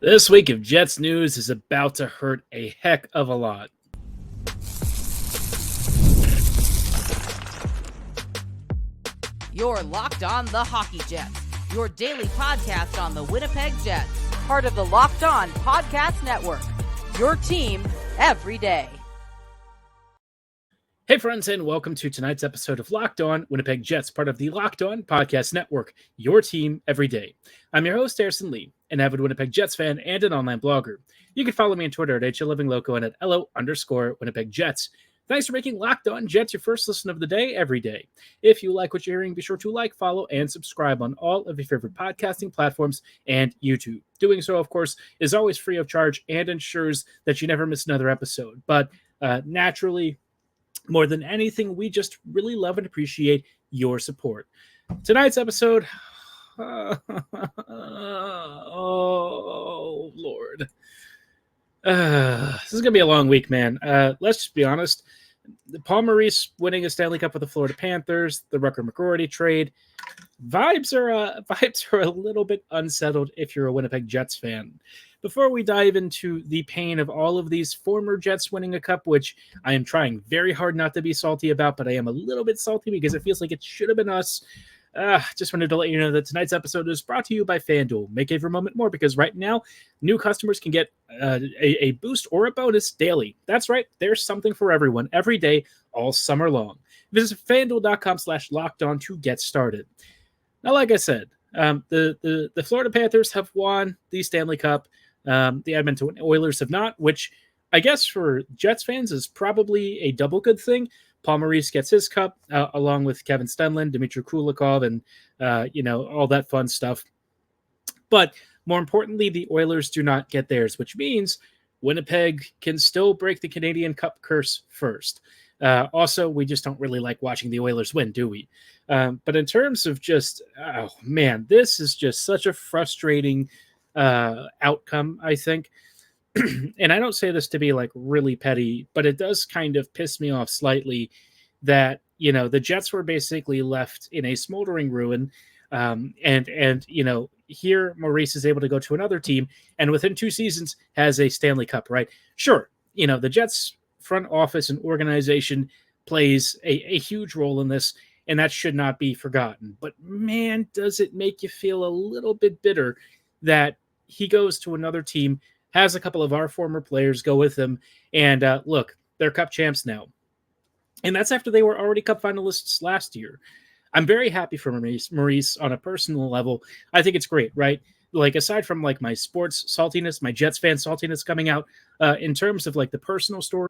This week of Jets news is about to hurt a heck of a lot. You're Locked On the Hockey Jets, your daily podcast on the Winnipeg Jets, part of the Locked On Podcast Network, your team every day. Hey friends, and welcome to tonight's episode of Locked On Winnipeg Jets, part of the Locked On Podcast Network, your team every day. I'm your host, Harrison Lee, an avid Winnipeg Jets fan and an online blogger. You can follow me on Twitter at HLivingLoco and at LO_Winnipeg Jets. Thanks for making Locked On Jets your first listen of the day every day. If you like what you're hearing, be sure to like, follow, and subscribe on all of your favorite podcasting platforms and YouTube. Doing so, of course, is always free of charge and ensures that you never miss another episode. But naturally, more than anything, we just really love and appreciate your support. Tonight's episode, oh, Lord. This is going to be a long week, man. Let's just be honest. Maurice winning a Stanley Cup with the Florida Panthers, the Rutger McGroarty trade, vibes are a little bit unsettled if you're a Winnipeg Jets fan. Before we dive into the pain of all of these former Jets winning a cup, which I am trying very hard not to be salty about, but I am a little bit salty because it feels like it should have been us. Just wanted to let you know that tonight's episode is brought to you by FanDuel. Make every moment more, because right now, new customers can get a boost or a bonus daily. That's right. There's something for everyone every day, all summer long. Visit FanDuel.com/lockedon to get started. Now, like I said, the Florida Panthers have won the Stanley Cup. The Edmonton Oilers have not, which I guess for Jets fans is probably a double good thing. Paul Maurice gets his cup along with Kevin Stenlund, Dmitry Kulikov, and all that fun stuff. But more importantly, the Oilers do not get theirs, which means Winnipeg can still break the Canadian Cup curse first. Also, we just don't really like watching the Oilers win, do we? But in terms of just, oh man, this is just such a frustrating outcome, I think. And I don't say this to be like really petty, but it does kind of piss me off slightly that, the Jets were basically left in a smoldering ruin. And here Maurice is able to go to another team and within 2 seasons has a Stanley Cup, right? Sure. The Jets front office and organization plays a huge role in this, and that should not be forgotten. But man, does it make you feel a little bit bitter that he goes to another team, has a couple of our former players go with him, and look, they're Cup champs now. And that's after they were already Cup finalists last year. I'm very happy for Maurice on a personal level. I think it's great, right? Like, aside from like my sports saltiness, my Jets fan saltiness coming out, in terms of like the personal story,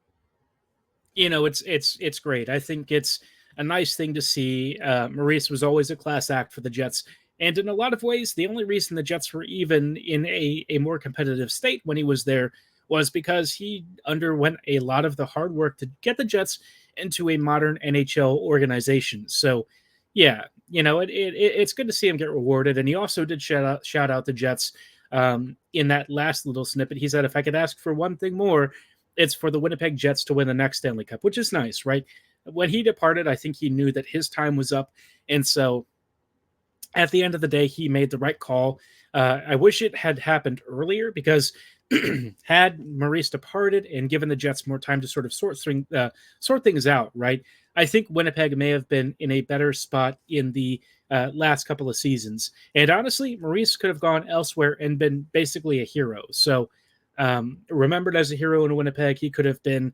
it's great. I think it's a nice thing to see. Maurice was always a class act for the Jets. And in a lot of ways, the only reason the Jets were even in a more competitive state when he was there was because he underwent a lot of the hard work to get the Jets into a modern NHL organization. So, yeah, it's good to see him get rewarded. And he also did shout out the Jets in that last little snippet. He said, if I could ask for one thing more, it's for the Winnipeg Jets to win the next Stanley Cup, which is nice, right? When he departed, I think he knew that his time was up. And so at the end of the day, he made the right call. I wish it had happened earlier, because had Maurice departed and given the Jets more time to sort of sort things out, right? I think Winnipeg may have been in a better spot in the last couple of seasons. And honestly, Maurice could have gone elsewhere and been basically a hero. So remembered as a hero in Winnipeg, he could have been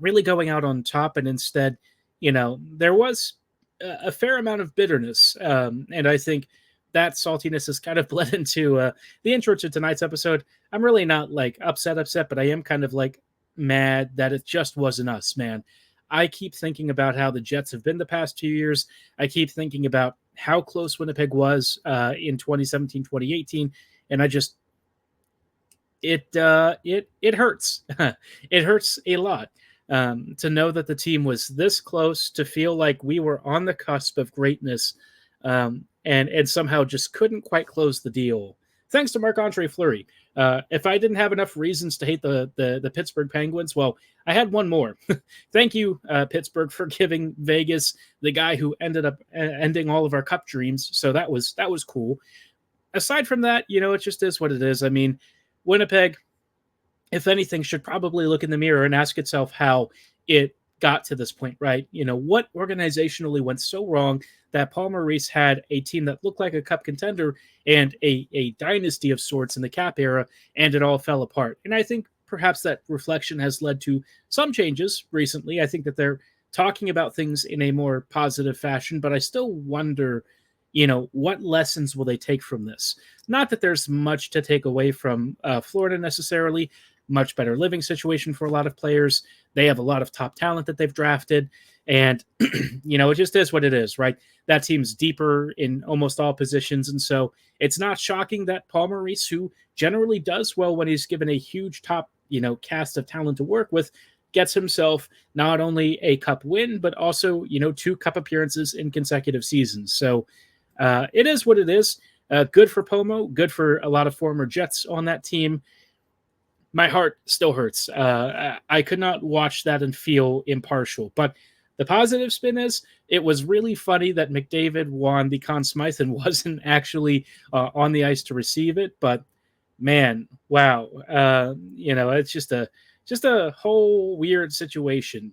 really going out on top. And instead, there was a fair amount of bitterness. And I think that saltiness has kind of bled into the intro to tonight's episode. I'm really not like upset, but I am kind of like mad that it just wasn't us, man. I keep thinking about how the Jets have been the past 2 years. I keep thinking about how close Winnipeg was in 2017, 2018. And I just, it hurts. It hurts a lot. To know that the team was this close, to feel like we were on the cusp of greatness, and somehow just couldn't quite close the deal. Thanks to Marc-Andre Fleury. If I didn't have enough reasons to hate the Pittsburgh Penguins, well, I had one more. Thank you, Pittsburgh, for giving Vegas the guy who ended up ending all of our cup dreams. So that was cool. Aside from that, it just is what it is. I mean, Winnipeg, if anything, should probably look in the mirror and ask itself how it got to this point, right? What organizationally went so wrong that Paul Maurice had a team that looked like a cup contender and a dynasty of sorts in the cap era, and it all fell apart. And I think perhaps that reflection has led to some changes recently. I think that they're talking about things in a more positive fashion, but I still wonder, what lessons will they take from this? Not that there's much to take away from Florida necessarily. Much better living situation for a lot of players. They have a lot of top talent that they've drafted. And, it just is what it is, right? That team's deeper in almost all positions. And so it's not shocking that Paul Maurice, who generally does well when he's given a huge top, cast of talent to work with, gets himself not only a cup win, but also, 2 cup appearances in consecutive seasons. So it is what it is. Good for Pomo, good for a lot of former Jets on that team. My heart still hurts. I could not watch that and feel impartial. But the positive spin is it was really funny that McDavid won the Conn Smythe and wasn't actually on the ice to receive it. But man, wow. It's just a whole weird situation.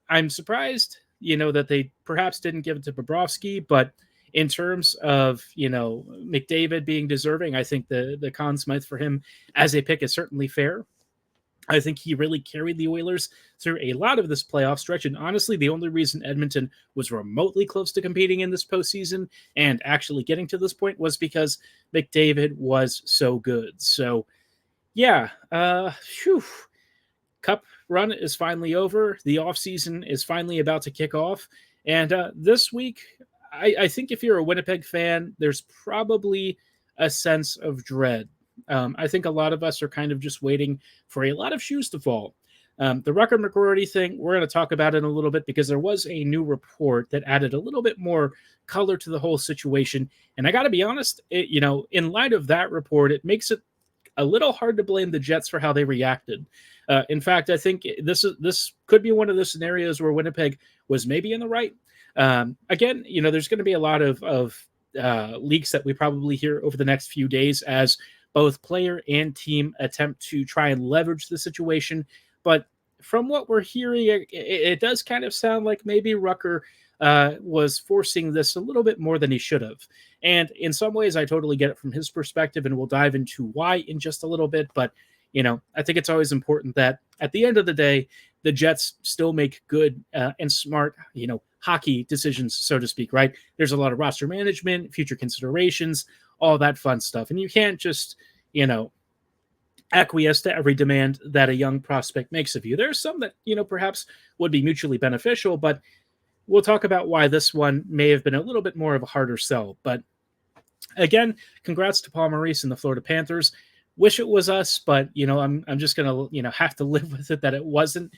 I'm surprised, that they perhaps didn't give it to Bobrovsky, but in terms of, McDavid being deserving, I think the Conn Smythe for him as a pick is certainly fair. I think he really carried the Oilers through a lot of this playoff stretch. And honestly, the only reason Edmonton was remotely close to competing in this postseason and actually getting to this point was because McDavid was so good. So, yeah, Cup run is finally over. The offseason is finally about to kick off. And this week, I think if you're a Winnipeg fan, there's probably a sense of dread. I think a lot of us are kind of just waiting for a lot of shoes to fall. The Rutger McGroarty thing, we're going to talk about it in a little bit because there was a new report that added a little bit more color to the whole situation. And I got to be honest, in light of that report, it makes it a little hard to blame the Jets for how they reacted. In fact, I think this could be one of the scenarios where Winnipeg was maybe in the right. Again, there's going to be a lot of leaks that we probably hear over the next few days as both player and team attempt to try and leverage the situation. But from what we're hearing, it does kind of sound like maybe Rutger was forcing this a little bit more than he should have. And in some ways, I totally get it from his perspective, and we'll dive into why in just a little bit. But, I think it's always important that at the end of the day, the Jets still make good and smart, hockey decisions, so to speak, right? There's a lot of roster management, future considerations, all that fun stuff. And you can't just, acquiesce to every demand that a young prospect makes of you. There's some that, perhaps would be mutually beneficial, but we'll talk about why this one may have been a little bit more of a harder sell. But again, congrats to Paul Maurice and the Florida Panthers. Wish it was us, but I'm just gonna have to live with it that it wasn't.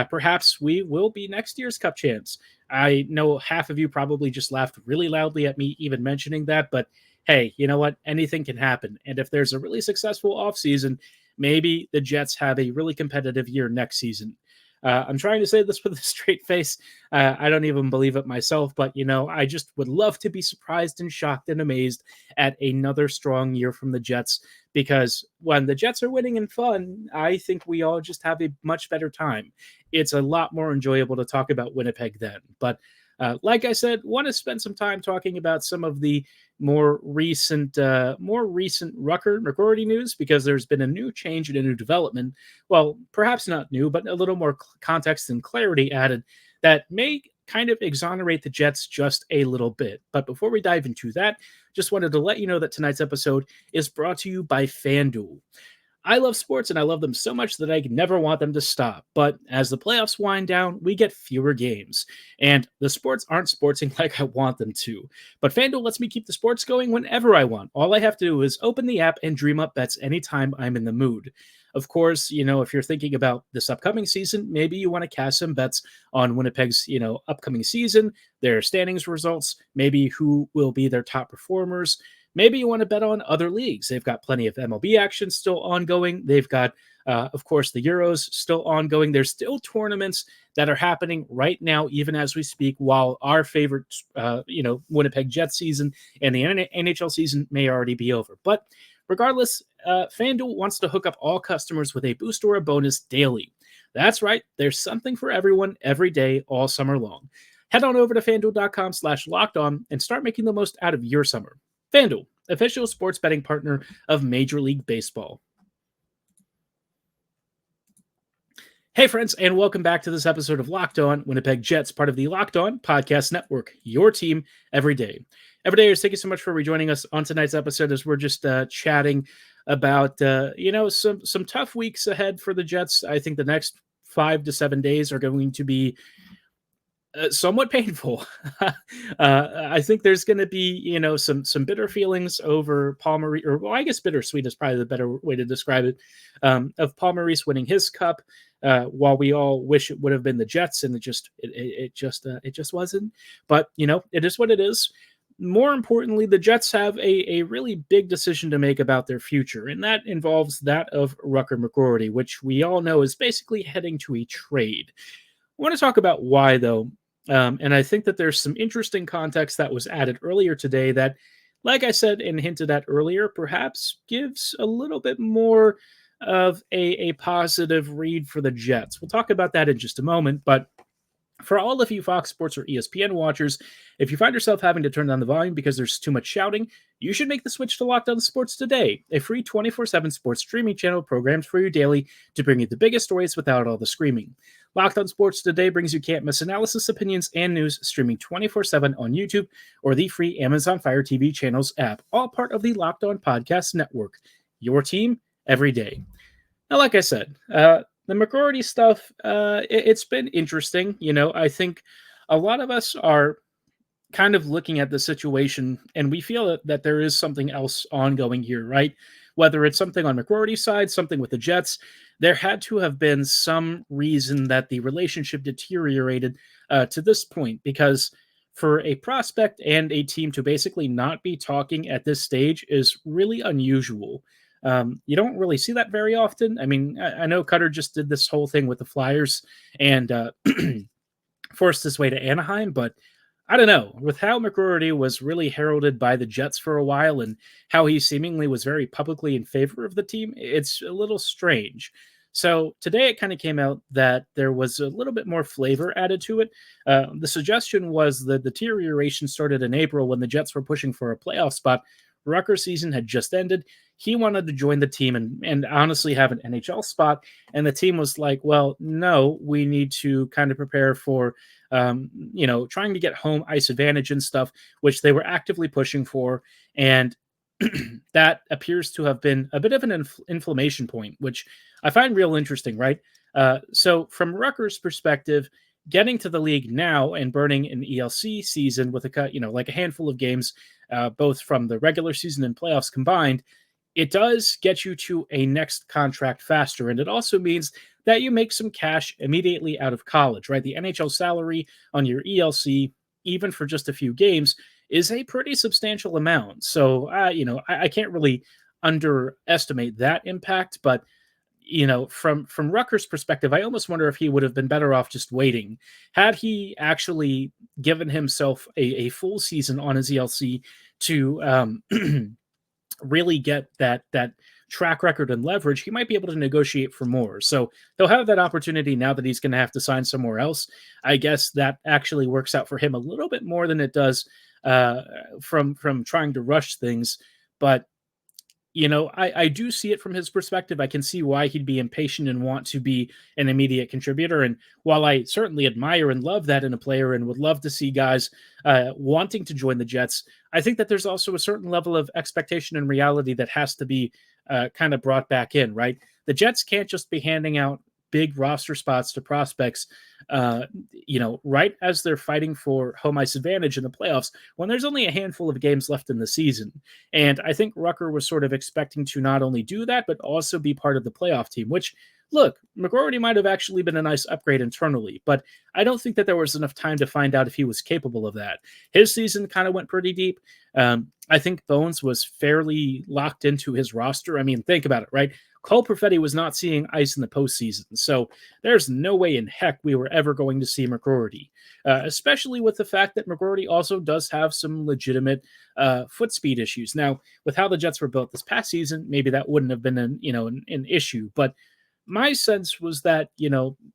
Perhaps we will be next year's Cup champs. I know half of you probably just laughed really loudly at me even mentioning that, but hey, you know what? Anything can happen. And if there's a really successful offseason, maybe the Jets have a really competitive year next season. I'm trying to say this with a straight face. I don't even believe it myself, but, I just would love to be surprised and shocked and amazed at another strong year from the Jets, because when the Jets are winning and fun, I think we all just have a much better time. It's a lot more enjoyable to talk about Winnipeg then. But like I said, want to spend some time talking about some of the more recent Rutger McGroarty news, because there's been a new change and a new development. Well, perhaps not new, but a little more context and clarity added that may kind of exonerate the Jets just a little bit. But before we dive into that, just wanted to let you know that tonight's episode is brought to you by FanDuel. I love sports, and I love them so much that I never want them to stop. But as the playoffs wind down, we get fewer games, and the sports aren't sportsing like I want them to. But FanDuel lets me keep the sports going whenever I want. All I have to do is open the app and dream up bets anytime I'm in the mood. Of course, if you're thinking about this upcoming season, maybe you want to cast some bets on Winnipeg's, upcoming season, their standings results, maybe who will be their top performers. Maybe you want to bet on other leagues. They've got plenty of MLB action still ongoing. They've got, of course, the Euros still ongoing. There's still tournaments that are happening right now, even as we speak, while our favorite, Winnipeg Jets season and the NHL season may already be over. But Regardless, FanDuel wants to hook up all customers with a boost or a bonus daily. That's right, there's something for everyone every day, all summer long. Head on over to FanDuel.com/lockedon and start making the most out of your summer. FanDuel, official sports betting partner of Major League Baseball. Hey friends, and welcome back to this episode of Locked On Winnipeg Jets, part of the Locked On Podcast Network, your team every day. Everydayers, thank you so much for rejoining us on tonight's episode as we're just chatting about, some tough weeks ahead for the Jets. I think the next 5 to 7 days are going to be somewhat painful. I think there's going to be, some bitter feelings over Paul Maurice, or well, I guess bittersweet is probably the better way to describe it, of Paul Maurice winning his cup. While we all wish it would have been the Jets, and it just wasn't. But it is what it is. More importantly, the Jets have a really big decision to make about their future, and that involves that of Rutger McGroarty, which we all know is basically heading to a trade. I want to talk about why, though, and I think that there's some interesting context that was added earlier today that, like I said and hinted at earlier, perhaps gives a little bit more of a positive read for the Jets. We'll talk about that in just a moment, but for all of you Fox Sports or ESPN watchers, if you find yourself having to turn down the volume because there's too much shouting, you should make the switch to Locked On Sports today, a free 24/7 sports streaming channel programmed for you daily to bring you the biggest stories without all the screaming. Locked On Sports Today brings you can't-miss analysis, opinions, and news streaming 24/7 on YouTube or the free Amazon Fire TV channels app, all part of the Locked On Podcast Network. Your team every day. Now, like I said, the McGroarty stuff, it's been interesting. I think a lot of us are kind of looking at the situation and we feel that there is something else ongoing here, right? Whether it's something on McGroarty's side, something with the Jets, there had to have been some reason that the relationship deteriorated to this point, because for a prospect and a team to basically not be talking at this stage is really unusual. You don't really see that very often. I mean, I know Cutter just did this whole thing with the Flyers and forced his way to Anaheim, but I don't know. With how McGroarty was really heralded by the Jets for a while and how he seemingly was very publicly in favor of the team, it's a little strange. So today it kind of came out that there was a little bit more flavor added to it. The suggestion was the deterioration started in April when the Jets were pushing for a playoff spot. Rutger's season had just ended. He wanted to join the team and honestly have an NHL spot. And the team was like, well, no, we need to kind of prepare for, trying to get home ice advantage and stuff, which they were actively pushing for. And that appears to have been a bit of an inflammation point, which I find real interesting, right? So from Rutger's perspective, getting to the league now and burning an ELC season with a handful of games, both from the regular season and playoffs combined, it does get you to a next contract faster. And it also means that you make some cash immediately out of college, right? The NHL salary on your ELC, even for just a few games, is a pretty substantial amount. So, I can't really underestimate that impact, but from Rutger's perspective, I almost wonder if he would have been better off just waiting. Had he actually given himself a full season on his ELC to really get that track record and leverage, he might be able to negotiate for more. So he'll have that opportunity now that he's going to have to sign somewhere else. I guess that actually works out for him a little bit more than it does from trying to rush things. But I do see it from his perspective. I can see why he'd be impatient and want to be an immediate contributor. And while I certainly admire and love that in a player and would love to see guys wanting to join the Jets, I think that there's also a certain level of expectation and reality that has to be kind of brought back in, right? The Jets can't just be handing out big roster spots to prospects, right as they're fighting for home ice advantage in the playoffs when there's only a handful of games left in the season. And I think Rutger was sort of expecting to not only do that, but also be part of the playoff team, which, look, McGroarty might have actually been a nice upgrade internally, but I don't think that there was enough time to find out if he was capable of that. His season kind of went pretty deep. I think Bones was fairly locked into his roster. I mean, think about it, right? Cole Perfetti was not seeing ice in the postseason, so there's no way in heck we were ever going to see McGroarty, especially with the fact that McGroarty also does have some legitimate foot speed issues. Now, with how the Jets were built this past season, maybe that wouldn't have been an issue, but my sense was that,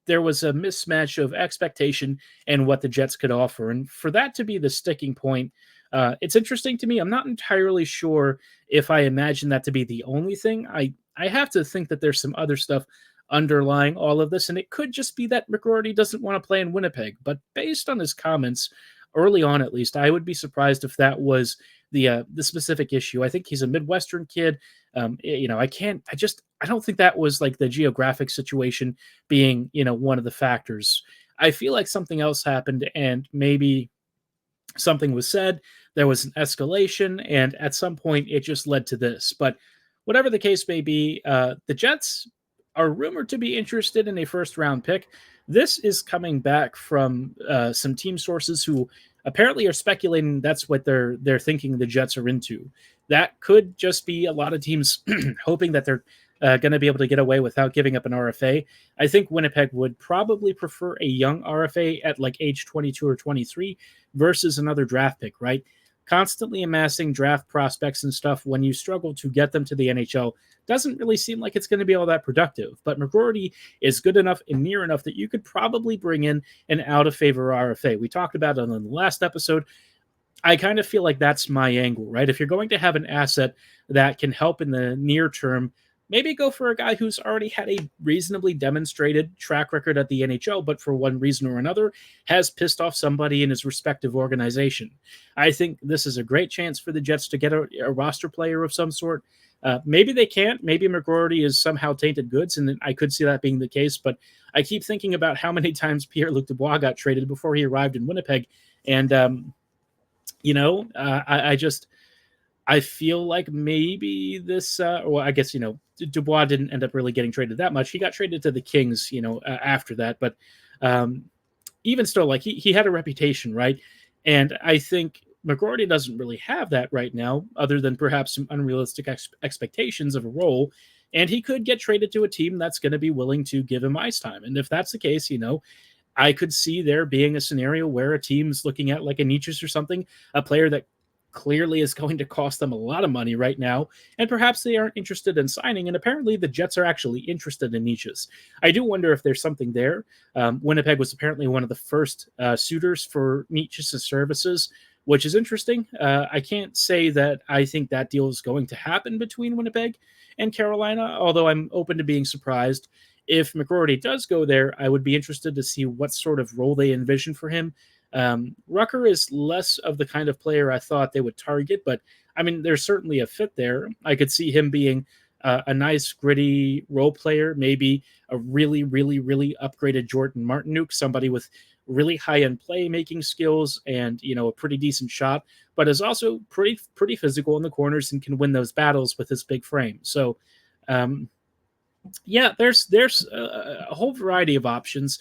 there was a mismatch of expectation and what the Jets could offer. And for that to be the sticking point, it's interesting to me. I'm not entirely sure if I imagine that to be the only thing. I have to think that there's some other stuff underlying all of this, and it could just be that McGroarty doesn't want to play in Winnipeg. But based on his comments early on, at least, I would be surprised if that was the specific issue. I think he's a Midwestern kid. I don't think that was like the geographic situation being, one of the factors. I feel like something else happened, and maybe something was said. There was an escalation, and at some point it just led to this. But whatever the case may be, the Jets are rumored to be interested in a first-round pick. This is coming back from some team sources who apparently are speculating that's what they're thinking the Jets are into. That could just be a lot of teams hoping that they're going to be able to get away without giving up an RFA. I think Winnipeg would probably prefer a young RFA at like age 22 or 23 versus another draft pick, right? Constantly amassing draft prospects and stuff when you struggle to get them to the NHL doesn't really seem like it's going to be all that productive. But McGroarty is good enough and near enough that you could probably bring in an out-of-favor RFA. We talked about it on the last episode. I kind of feel like that's my angle, right? If you're going to have an asset that can help in the near term, maybe go for a guy who's already had a reasonably demonstrated track record at the NHL, but for one reason or another has pissed off somebody in his respective organization. I think this is a great chance for the Jets to get a roster player of some sort. Maybe they can't. Maybe McGroarty is somehow tainted goods, and I could see that being the case. But I keep thinking about how many times Pierre-Luc Dubois got traded before he arrived in Winnipeg. And, I feel like maybe this, I guess, Dubois didn't end up really getting traded that much. He got traded to the Kings, after that. But even still, like he had a reputation, right? And I think McGroarty doesn't really have that right now, other than perhaps some unrealistic expectations of a role. And he could get traded to a team that's going to be willing to give him ice time. And if that's the case, I could see there being a scenario where a team's looking at like a Nietzsche's or something, a player that clearly is going to cost them a lot of money right now, and perhaps they aren't interested in signing, and apparently the Jets are actually interested in Nietzsche's. I do wonder if there's something there. Winnipeg was apparently one of the first suitors for Nietzsche's services, which is interesting. I can't say that I think that deal is going to happen between Winnipeg and Carolina, although I'm open to being surprised. If McGroarty does go there, I would be interested to see what sort of role they envision for him. Rutger is less of the kind of player I thought they would target, but I mean, there's certainly a fit there. I could see him being a nice, gritty role player, maybe a really, really, really upgraded Jordan Martinook, somebody with really high-end playmaking skills and, a pretty decent shot, but is also pretty physical in the corners and can win those battles with his big frame. So, there's a whole variety of options.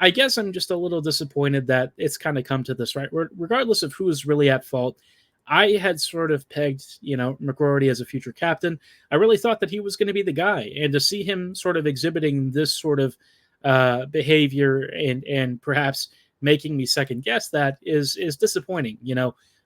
I guess I'm just a little disappointed that it's kind of come to this, right? Regardless of who is really at fault, I had sort of pegged, McGroarty as a future captain. I really thought that he was going to be the guy, and to see him sort of exhibiting this sort of behavior and perhaps making me second guess that is disappointing.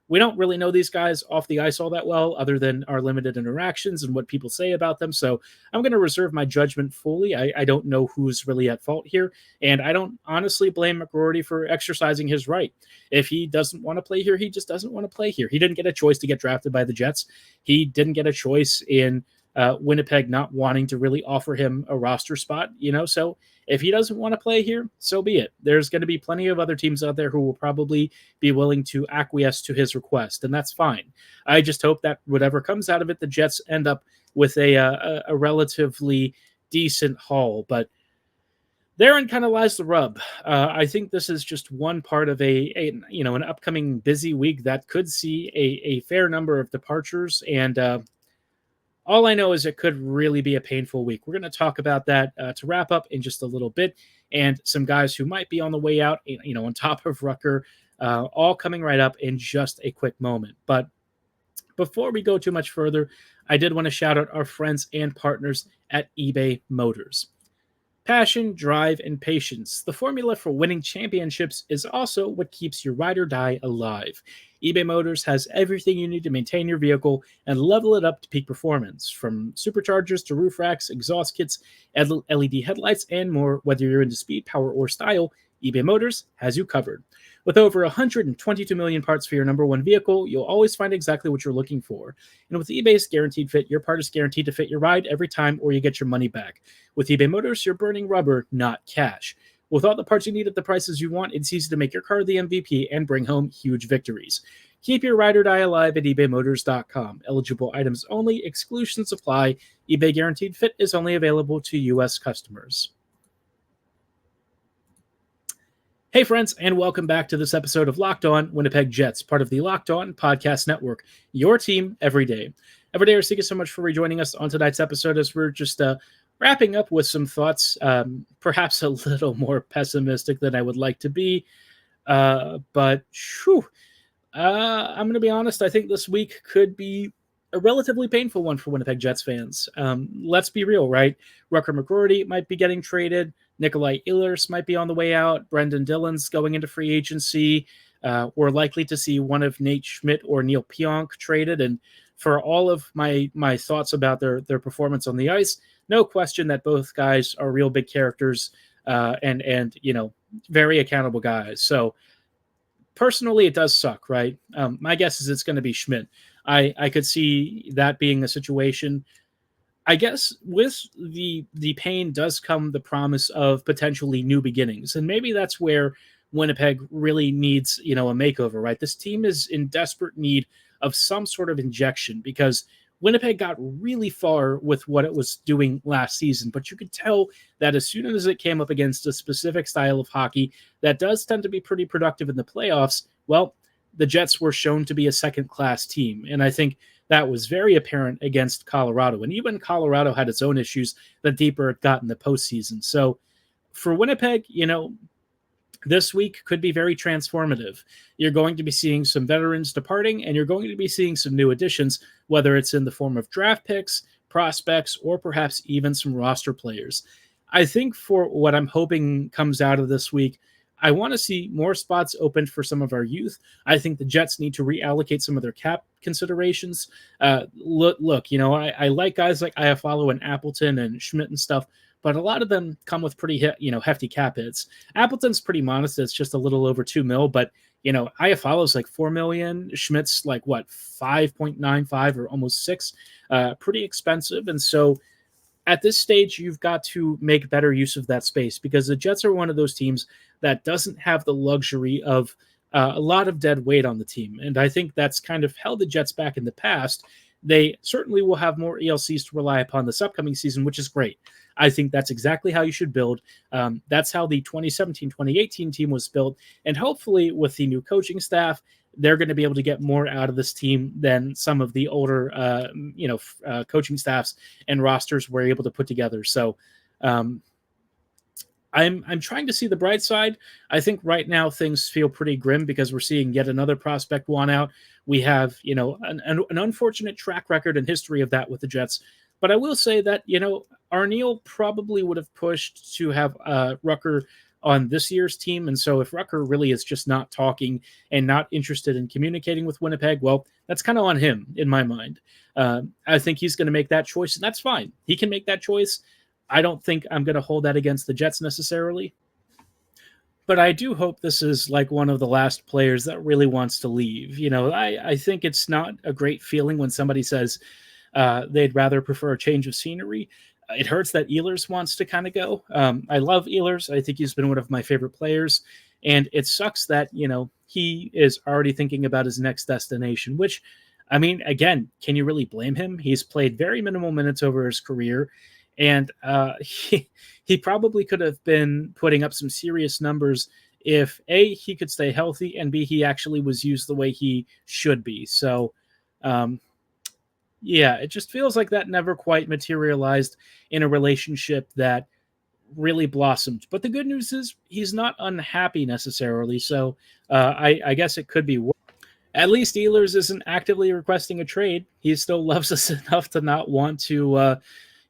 We don't really know these guys off the ice all that well, other than our limited interactions and what people say about them. So I'm going to reserve my judgment fully. I don't know who's really at fault here, and I don't honestly blame McGroarty for exercising his right. If he doesn't want to play here, he just doesn't want to play here. He didn't get a choice to get drafted by the Jets. He didn't get a choice in Winnipeg not wanting to really offer him a roster spot, so if he doesn't want to play here, so be it. There's going to be plenty of other teams out there who will probably be willing to acquiesce to his request, and that's fine. I just hope that whatever comes out of it, the Jets end up with a relatively decent haul, but therein kind of lies the rub. I think this is just one part of an upcoming busy week that could see a fair number of departures, and all I know is it could really be a painful week. We're going to talk about that to wrap up in just a little bit, and some guys who might be on the way out, on top of Rutger, all coming right up in just a quick moment. But before we go too much further, I did want to shout out our friends and partners at eBay Motors. Passion, drive, and patience. The formula for winning championships is also what keeps your ride or die alive. eBay Motors has everything you need to maintain your vehicle and level it up to peak performance. From superchargers to roof racks, exhaust kits, LED headlights, and more, whether you're into speed, power, or style, eBay Motors has you covered. With over 122 million parts for your number one vehicle, you'll always find exactly what you're looking for. And with eBay's guaranteed fit, your part is guaranteed to fit your ride every time or you get your money back. With eBay Motors, you're burning rubber, not cash. With all the parts you need at the prices you want, it's easy to make your car the MVP and bring home huge victories. Keep your ride or die alive at ebaymotors.com. Eligible items only, exclusions apply. eBay Guaranteed Fit is only available to U.S. customers. Hey, friends, and welcome back to this episode of Locked On Winnipeg Jets, part of the Locked On Podcast Network, your team every day. Every day, thank you so much for rejoining us on tonight's episode as we're just wrapping up with some thoughts, perhaps a little more pessimistic than I would like to be. But I'm going to be honest, I think this week could be a relatively painful one for Winnipeg Jets fans. Let's be real, right? Rutger McGroarty might be getting traded. Nikolai Ehlers might be on the way out. Brendan Dillon's going into free agency. We're likely to see one of Nate Schmidt or Neil Pionk traded. And for all of my thoughts about their performance on the ice, no question that both guys are real big characters and very accountable guys. So personally, it does suck, right? My guess is it's going to be Schmidt. I could see that being a situation. I guess with the pain does come the promise of potentially new beginnings. And maybe that's where Winnipeg really needs, a makeover, right? This team is in desperate need of some sort of injection because Winnipeg got really far with what it was doing last season, but you could tell that as soon as it came up against a specific style of hockey that does tend to be pretty productive in the playoffs, well, the Jets were shown to be a second-class team. And I think that was very apparent against Colorado. And even Colorado had its own issues the deeper it got in the postseason. So for Winnipeg, this week could be very transformative. You're going to be seeing some veterans departing, and you're going to be seeing some new additions, whether it's in the form of draft picks, prospects, or perhaps even some roster players. I think for what I'm hoping comes out of this week, I want to see more spots opened for some of our youth. I think the Jets need to reallocate some of their cap considerations. Look, I like guys like Iafallo and Appleton and Schmidt and stuff, but a lot of them come with pretty hefty cap hits. Appleton's pretty modest; it's just a little over $2 million, but Iafallo's like $4 million. Schmidt's like 5.95 or almost 6, pretty expensive, and so. At this stage, you've got to make better use of that space because the Jets are one of those teams that doesn't have the luxury of a lot of dead weight on the team. And I think that's kind of held the Jets back in the past. They certainly will have more ELCs to rely upon this upcoming season, which is great. I think that's exactly how you should build. That's how the 2017-2018 team was built. And hopefully with the new coaching staff, they're going to be able to get more out of this team than some of the older, coaching staffs and rosters were able to put together. So I'm trying to see the bright side. I think right now things feel pretty grim because we're seeing yet another prospect want out. We have, an unfortunate track record and history of that with the Jets. But I will say that, Arniel probably would have pushed to have Rutger on this year's team. And so if Rutger really is just not talking and not interested in communicating with Winnipeg, well, that's kind of on him in my mind. I think he's going to make that choice, and that's fine. He can make that choice. I don't think I'm going to hold that against the Jets necessarily. But I do hope this is like one of the last players that really wants to leave. I think it's not a great feeling when somebody says they'd rather prefer a change of scenery. It hurts that Ehlers wants to kind of go. I love Ehlers. I think he's been one of my favorite players. And it sucks that, he is already thinking about his next destination, which, I mean, again, can you really blame him? He's played very minimal minutes over his career. And he probably could have been putting up some serious numbers if A, he could stay healthy, and B, he actually was used the way he should be. So, yeah, it just feels like that never quite materialized in a relationship that really blossomed. But the good news is he's not unhappy necessarily. So I guess it could be worse. At least Ehlers isn't actively requesting a trade. He still loves us enough to not want to,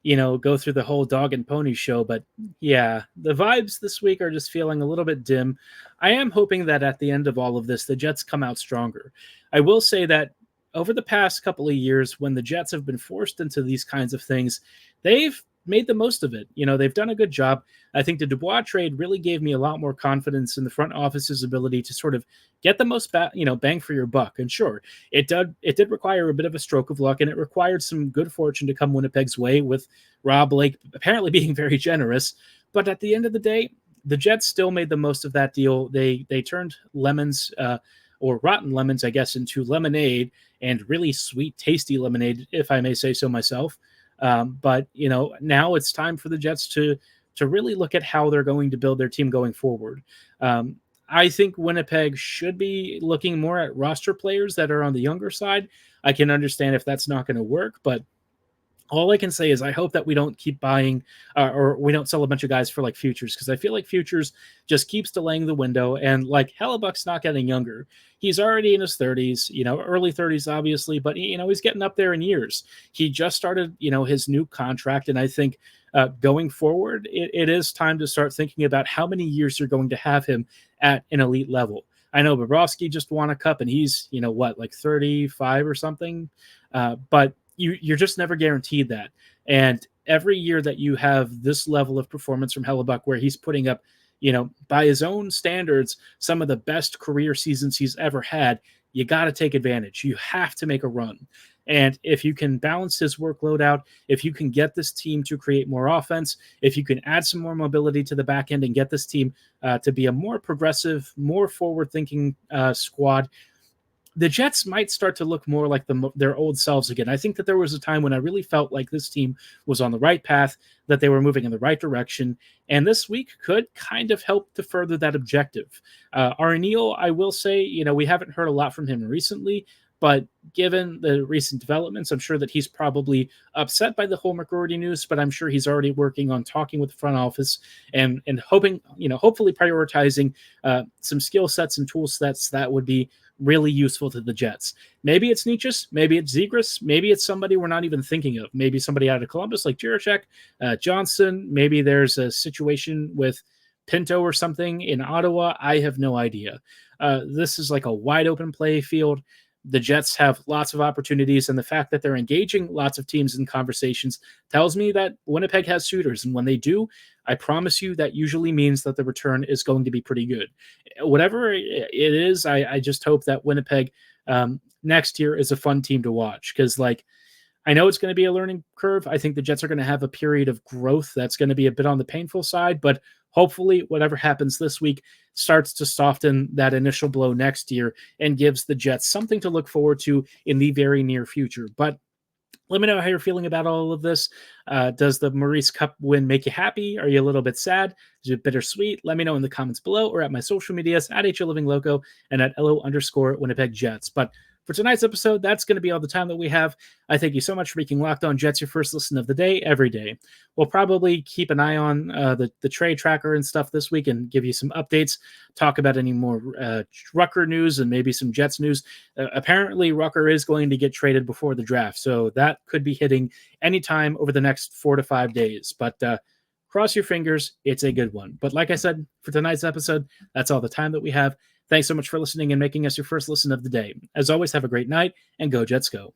go through the whole dog and pony show. But yeah, the vibes this week are just feeling a little bit dim. I am hoping that at the end of all of this, the Jets come out stronger. I will say that over the past couple of years, when the Jets have been forced into these kinds of things, they've made the most of it. They've done a good job. I think the Dubois trade really gave me a lot more confidence in the front office's ability to sort of get the most bang for your buck. And sure, it did require a bit of a stroke of luck, and it required some good fortune to come Winnipeg's way, with Rob Blake apparently being very generous. But at the end of the day, the Jets still made the most of that deal. They turned lemons, or rotten lemons, I guess, into lemonade, and really sweet, tasty lemonade, if I may say so myself. But now it's time for the Jets to really look at how they're going to build their team going forward. I think Winnipeg should be looking more at roster players that are on the younger side. I can understand if that's not going to work, but all I can say is I hope that we don't keep buying or we don't sell a bunch of guys for like futures, because I feel like futures just keeps delaying the window. And like Hellebuck's not getting younger. He's already in his 30s, early 30s, obviously, but he's getting up there in years. He just started, his new contract. And I think going forward, it is time to start thinking about how many years you're going to have him at an elite level. I know Bobrovsky just won a cup and he's, like 35 or something. But you're just never guaranteed that. And every year that you have this level of performance from Hellebuck, where he's putting up, by his own standards, some of the best career seasons he's ever had, you got to take advantage. You have to make a run. And if you can balance his workload out, if you can get this team to create more offense, if you can add some more mobility to the back end and get this team to be a more progressive, more forward-thinking squad, the Jets might start to look more like their old selves again. I think that there was a time when I really felt like this team was on the right path, that they were moving in the right direction, and this week could kind of help to further that objective. Arneal, I will say, we haven't heard a lot from him recently, but given the recent developments, I'm sure that he's probably upset by the whole McGroarty news, but I'm sure he's already working on talking with the front office and hoping, hopefully prioritizing some skill sets and tool sets that would be really useful to the Jets. Maybe it's Nietzsche's, maybe it's Zegras, maybe it's somebody we're not even thinking of. Maybe somebody out of Columbus like Jiricek, Johnson. Maybe there's a situation with Pinto or something in Ottawa. I have no idea. This is like a wide open play field. The Jets have lots of opportunities, and the fact that they're engaging lots of teams in conversations tells me that Winnipeg has suitors. And when they do, I promise you that usually means that the return is going to be pretty good. Whatever it is, I just hope that Winnipeg next year is a fun team to watch, because I know it's going to be a learning curve. I think the Jets are going to have a period of growth that's going to be a bit on the painful side, but hopefully whatever happens this week starts to soften that initial blow next year and gives the Jets something to look forward to in the very near future. But let me know how you're feeling about all of this. Does the Maurice Cup win make you happy? Are you a little bit sad? Is it bittersweet? Let me know in the comments below or at my social medias at HLivingLoco and at LO_Winnipeg Jets. But for tonight's episode, that's going to be all the time that we have. I thank you so much for making Locked On Jets your first listen of the day every day. We'll probably keep an eye on the trade tracker and stuff this week and give you some updates, talk about any more Rutger news and maybe some Jets news. Apparently, Rutger is going to get traded before the draft, so that could be hitting anytime over the next 4 to 5 days. But cross your fingers, it's a good one. But like I said, for tonight's episode, that's all the time that we have. Thanks so much for listening and making us your first listen of the day. As always, have a great night, and go Jets go.